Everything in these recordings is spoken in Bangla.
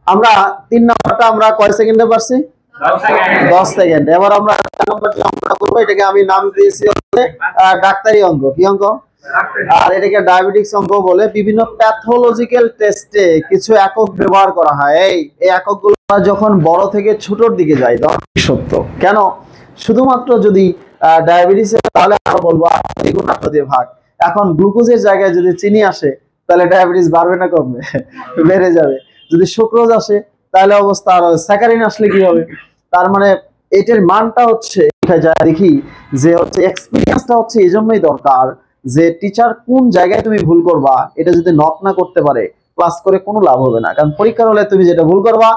আমরা 3 নাম্বারটা আমরা কয় সেকেন্ডে পারছি? 10 সেকেন্ড। এবার আমরা 4 নাম্বার যে অঙ্কটা করব এটাকে আমি নাম দিয়েছি ডাক্তারি অঙ্ক। কি অঙ্ক? আর এটাকে ডায়াবেটিক্স অঙ্ক বলে। বিভিন্ন প্যাথোলজিক্যাল টেস্টে কিছু একক ব্যবহার করা হয়। এই এককগুলো যখন বড় থেকে ছোটর দিকে যায় তখন সত্য। কেন? শুধুমাত্র যদি ডায়াবেটিস তাহলে আমরা বলবো দ্বিগুণ দিয়ে ভাগ। এখন গ্লুকোজের জায়গায় যদি চিনি আসে তাহলে ডায়াবেটিস বাড়বে না কমবে? বেড়ে যাবে। যদি সুক্রোজ আসে তাহলে অবস্থা আরো। স্যাকারিন আসলে কি হবে? তার মানে এটার মানটা হচ্ছে দেখি যে হচ্ছে এক্সপেরিয়েন্সটা হচ্ছে এই জন্যই দরকার যে টিচার কোন জায়গায় তুমি ভুল করবা এটা যদি নক না করতে পারে ক্লাস করে কোনো লাভ হবে না। কারণ পরীক্ষার হলে তুমি যেটা ভুল করবা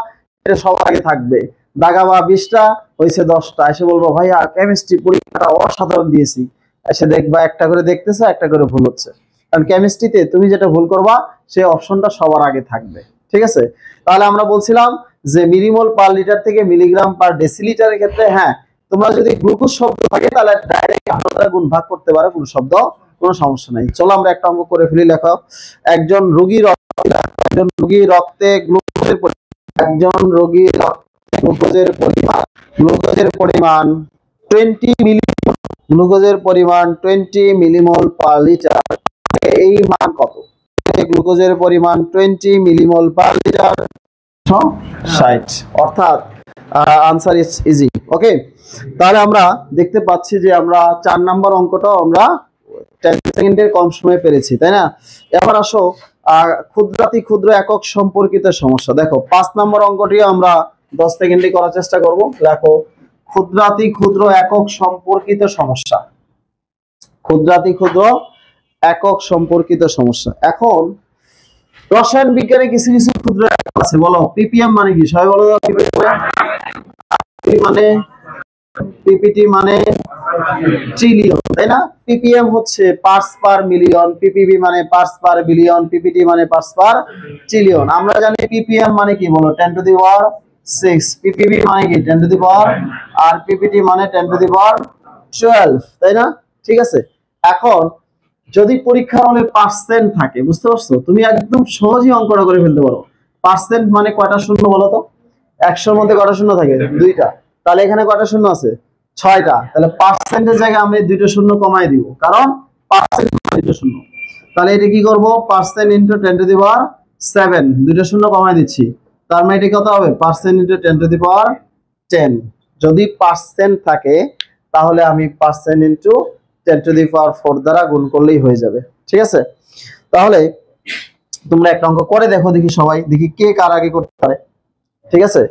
এটা সবার আগে থাকবে। দাগাবা 20টা হয়েছে 10টা, এসে বলবো ভাইয়া কেমিস্ট্রি পরীক্ষাটা অসাধারণ দিয়েছি, এসে দেখবা একটা করে দেখতেছে একটা করে ভুল হচ্ছে। কারণ কেমিস্ট্রিতে তুমি যেটা ভুল করবা সেই অপশনটা সবার আগে থাকবে। ঠিক আছে? তাহলে আমরা বলছিলাম যে মিলিমোল পার লিটার থেকে মিলিগ্রাম পার ডেসিলিটারের ক্ষেত্রে হ্যাঁ তোমরা যদি গ্লুকোজ শব্দ থাকে তাহলে ডাইরেক্ট আমরা গুণ ভাগ করতে পারো, কোনো শব্দ কোনো সমস্যা নাই। চলো আমরা একটা অঙ্ক করে ফেলি। লেখো একজন রোগী রক্তে গ্লুকোজের পরিমাণ 20 মিলিমোল পার লিটার। এই মান কত? গ্লুকোজের পরিমাণ 20 মিলিমোল পার লিটার 60। অর্থাৎ আনসার ইজ ইজি। ওকে, তাহলে আমরা দেখতে পাচ্ছি যে আমরা 4 নাম্বার অঙ্কটাও আমরা 10 সেকেন্ডের কম সময়ে পেরেছি, তাই না? এবার আসো ক্ষুদ্রাতি ক্ষুদ্র একক সম্পর্কিত সমস্যা। দেখো 5 নাম্বার অঙ্কটি আমরা 10 সেকেন্ডে করার চেষ্টা করব। দেখো ক্ষুদ্রাতি ক্ষুদ্র একক সম্পর্কিত সমস্যা। ক্ষুদ্রাতি ক্ষুদ্র একক সম্পর্কিত সমস্যা। এখন রসায়ন বিজ্ঞানে কিছু কিছু ক্ষুদ্র একক আছে। বলো পিপিএম মানে কি? সবাই বলো। পিপিটি মানে ট্রিলিয়ন, তাই না? পিপিএম হচ্ছে পার্টস পার মিলিয়ন, পিপিবি মানে পার্টস পার বিলিয়ন, পিপিটি মানে পার্টস পার ট্রিলিয়ন। আমরা জানি পিপিএম মানে কি? বলো 10 টু দি পাওয়ার 6, পিপিবি মানে কি? 10 to the power, R PPT মানে 10 টু দি পাওয়ার 12, তাই না? ঠিক আছে, এখন যদি পরীক্ষার হলে পার্সেন্ট থাকে, বুঝতে পারছো? তুমি একদম সহজেই অঙ্কটা করে ফেলতে পারো। পার্সেন্ট মানে কয়টা শূন্য বলো তো? 100-র মধ্যে কয়টা শূন্য থাকে? 2টা। তাহলে এখানে কয়টা শূন্য আছে? 6টা। তাহলে পার্সেন্টের জায়গায় আমরা 2টা শূন্য কমাই দিব, কারণ পার্সেন্ট 2টা শূন্য। তাহলে এটা কি করব? পার্সেন্ট ইনটু 10 টু দি পাওয়ার 7, 2টা শূন্য কমাই দিচ্ছি। তার মানে এটা কত হবে? পার্সেন্ট ইনটু 10 টু দি পাওয়ার 10। যদি পার্সেন্ট থাকে তাহলে আমি পার্সেন্ট ইনটু 10 টু দি পাওয়ার 4 দ্বারা গুণ করলেই হয়ে যাবে। ঠিক আছে, তাহলে তোমরা একটা অঙ্ক করে দেখো, দেখি সবাই, দেখি কে কার আগে করতে পারে। ঠিক আছে,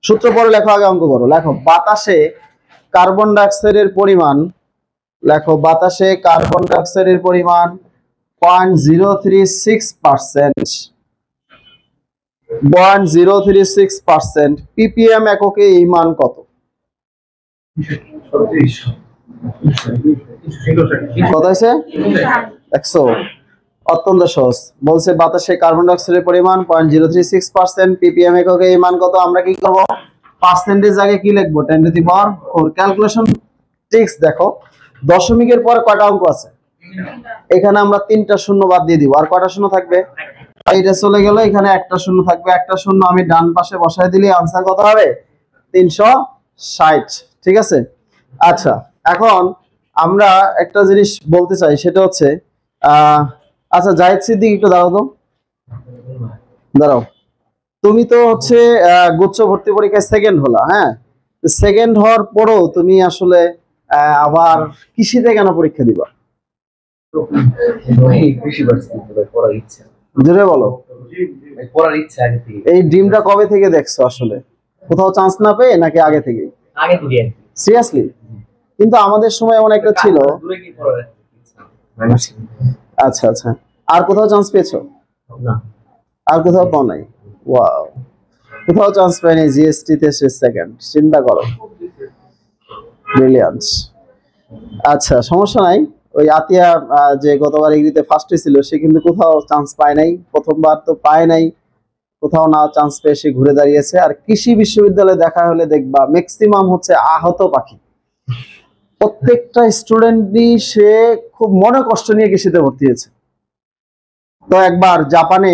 সূত্র পরে লেখো, আগে অঙ্ক করো। লেখো বাতাসে কার্বন ডাইঅক্সাইডের পরিমাণ, লেখো বাতাসে কার্বন ডাইঅক্সাইডের পরিমাণ 0.036%, 0.036%। পিপিএম এককে এই মান কত? কত আছে? 100। অত্যন্ত সহজ। বলছে বাতাসে কার্বন ডাইঅক্সাইডের পরিমাণ 0.036%, পিপিএম এককে এই মান কত? আমরা কি করব? পার্সেন্টেজ আগে কি লিখবো? 10 to the power 4। Calculation tricks দেখো, দশমিকের পরে কয়টা অঙ্ক আছে? এখানে আমরা 3টা শূন্য বাদ দিয়ে দিব। আর কয়টা শূন্য থাকবে? এইটা চলে গেল, এখানে একটা শূন্য থাকবে। একটা শূন্য আমি ডান পাশে বসায় দিলে আনসার কত হবে? 360। ঠিক আছে, আচ্ছা এখন আমরা একটা জিনিস বলতে চাই, সেটা হচ্ছে আচ্ছা জাহিদ সিদ্দিক একটু দাঁড়াও তো, দাঁড়াও। তুমি তো হচ্ছে গুচ্ছ ভর্তি পরীক্ষায় সেকেন্ড হলা, হ্যাঁ? সেকেন্ড হওয়ার পরও তুমি আসলে আবার কৃষিতে কেন পরীক্ষা দিবা? জোরে বলো। এই ড্রিমটা কবে থেকে দেখছো আসলে? কোথাও চান্স না পেয়ে নাকি আগে থেকে? আগে থেকে। সিরিয়াসলি? কিন্তু আমাদের সময় এমন একটা ছিল। আচ্ছা আচ্ছা, আর কোথাও চান্স পেয়েছো? না। আর কোথাও পাও নাই? ওয়াও, কোথাও চান্স পাইনি, জিএসটি তে সে সেকেন্ড। চিন্তা করো, ব্রিলিয়ান্ট। আচ্ছা সমস্যা নাই। ওই আতিয়া যে গতবার এগ্রিতে ফার্স্ট হয়েছিল, সে কিন্তু কোথাও চান্স পায় নাই। প্রথমবার তো পায় নাই, কোথাও না চান্স পেয়ে সে ঘুরে দাঁড়িয়েছে। আর কৃষি বিশ্ববিদ্যালয়ে দেখা হলে দেখবা ম্যাক্সিমাম হচ্ছে আহত পাখি। প্রত্যেকটা স্টুডেন্টই সে খুব মনে কষ্ট নিয়ে কৃষিতে ভর্তি হয়েছে। তো একবার জাপানে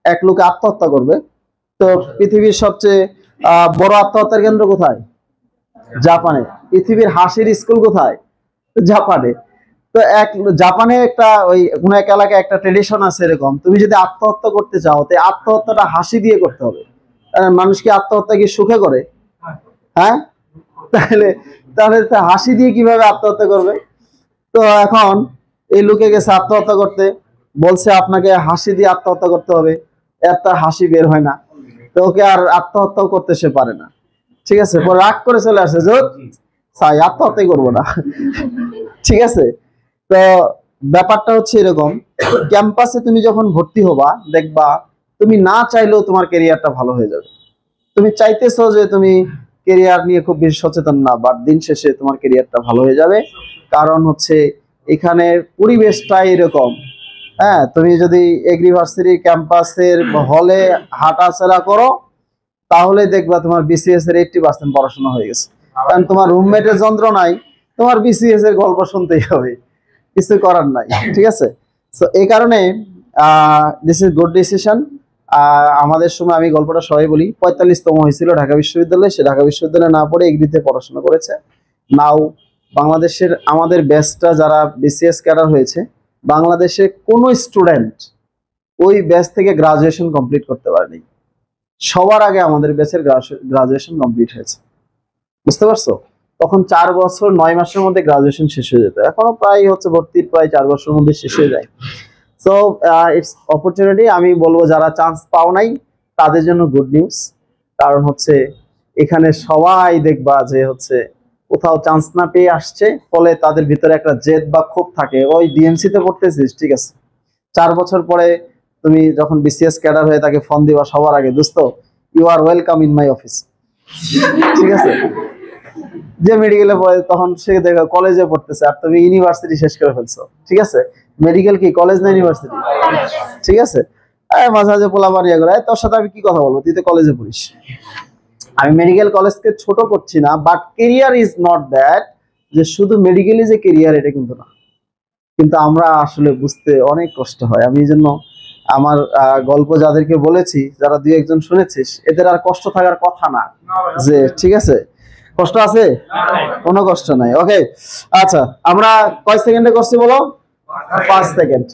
এক লোক আত্মহত্যা করবে, তো পৃথিবীর সবচেয়ে বড় আত্মহত্যার কেন্দ্র কোথায়? জাপানে। পৃথিবীর হাসির স্কুল কোথায়? জাপানে। তো জাপানে একটা ওই কোন এক এলাকায় একটা ট্রেডিশন আছে এরকম, তুমি যদি আত্মহত্যা করতে চাও তো আত্মহত্যাটা হাসি দিয়ে করতে হবে। মানুষ কি আত্মহত্যা কি সুখে করে? হ্যাঁ, তাহলে তাহলে হাসি দিয়ে কিভাবে আত্মহত্যা করবে? তো এখন এই লোকে গেছে আত্মহত্যা করতে, বলছে আপনাকে হাসি দিয়ে আত্মহত্যা করতে হবে, এর তার হাসি বের হয় না, তো ওকে আর আত্মহত্যা করতে সে পারে না। ঠিক আছে, পরে রাগ করে চলে আসে যে চাই আত্মহত্যাই করবো না। ঠিক আছে, তো ব্যাপারটা হচ্ছে এরকম, ক্যাম্পাসে তুমি যখন ভর্তি হবা দেখবা তুমি না চাইলেও তোমার ক্যারিয়ারটা ভালো হয়ে যাবে। তুমি চাইতেছো যে তুমি ক্যারিয়ার নিয়ে খুব বেশি সচেতন না, বাট দিন শেষে তোমার ক্যারিয়ারটা ভালো হয়ে যাবে। কারণ হচ্ছে এখানে পরিবেশটাই এরকম। হ্যাঁ, তুমি যদি এগ্রিভার্সিটি ক্যাম্পাসের হলে হাঁটাচলা করো তাহলে দেখবা তোমার বিসিএস এর 80% পড়াশোনা হয়ে গেছে। কারণ তোমার রুমমেটের যন্ত্র নাই, তোমার বিসিএস এর গল্প শুনতেই হবে, কিছু করার নাই। ঠিক আছে, তো এই কারণে দিস ইজ গুড ডিসিশন। আমাদের সময় আমি গল্পটা সবাই বলি, 45তম হয়েছিল ঢাকা বিশ্ববিদ্যালয়ে, সে ঢাকা বিশ্ববিদ্যালয়ে না পড়ে এগ্রিতে পড়াশোনা করেছে। নাও বাংলাদেশের আমাদের ব্যাচটা যারা বিসিএস ক্যাডার হয়েছে, বাংলাদেশে কোনো স্টুডেন্ট ওই ব্যাচ থেকে গ্রাজুয়েশন কমপ্লিট করতে পারেনি। সবার আগে আমাদের ব্যাচের গ্রাজুয়েশন কমপ্লিট হয়েছে। বুঝতে পারছো? তখন 4 বছর 9 মাসের মধ্যে গ্রাজুয়েশন শেষ হয়ে যেত, এখনো প্রায় হচ্ছে ভর্তির প্রায় 4 বছরের মধ্যে শেষ হয়ে যায়। So it's opportunity. আমি বলবো যারা চান্স পাও নাই তাদের জন্য গুড নিউজ। কারণ হচ্ছে এখানে সবাই দেখবা যে হচ্ছে কোথাও চান্স না পেয়ে আসছে, ফলে তাদের ভিতরে একটা জেদ বা ক্ষোভ থাকে। ওই ডিএমসি তে পড়তেছিস, ঠিক আছে, 4 বছর পরে তুমি যখন বিসিএস ক্যাডার হয়ে তাকে ফোন দিবা সবার আগে, দোস্ত you are welcome in my office. ঠিক আছে, যে মেডিকেলে পড়ে তখন সে দেখো কলেজে পড়তেছে আর তুমি ইউনিভার্সিটি শেষ করে ফেলছো। ঠিক আছে, মেডিকেল কি কলেজ না ইউনিভার্সিটি? ঠিক আছে, মাঝে মাঝে পোলা বানিয়ে করে তোর সাথে আমি কি কথা বলবো, তুই তো কলেজে পড়িস। আমি মেডিকেল কলেজকে ছোট করছি না, but career is not that যে শুধু মেডিকেলই যে কেরিয়ার, এটা কিন্তু না। কিন্তু আমরা আসলে বুঝতে অনেক কষ্ট হয়। আমি এই জন্য আমার গল্প যাদেরকে বলেছি, যারা 2-1 জন শুনেছিস, এদের আর কষ্ট থাকার কথা না। যে ঠিক আছে, কষ্ট আছে? কোনো কষ্ট নাই। ওকে, আচ্ছা, আমরা কয় সেকেন্ডে করছি বলো? 5 সেকেন্ড।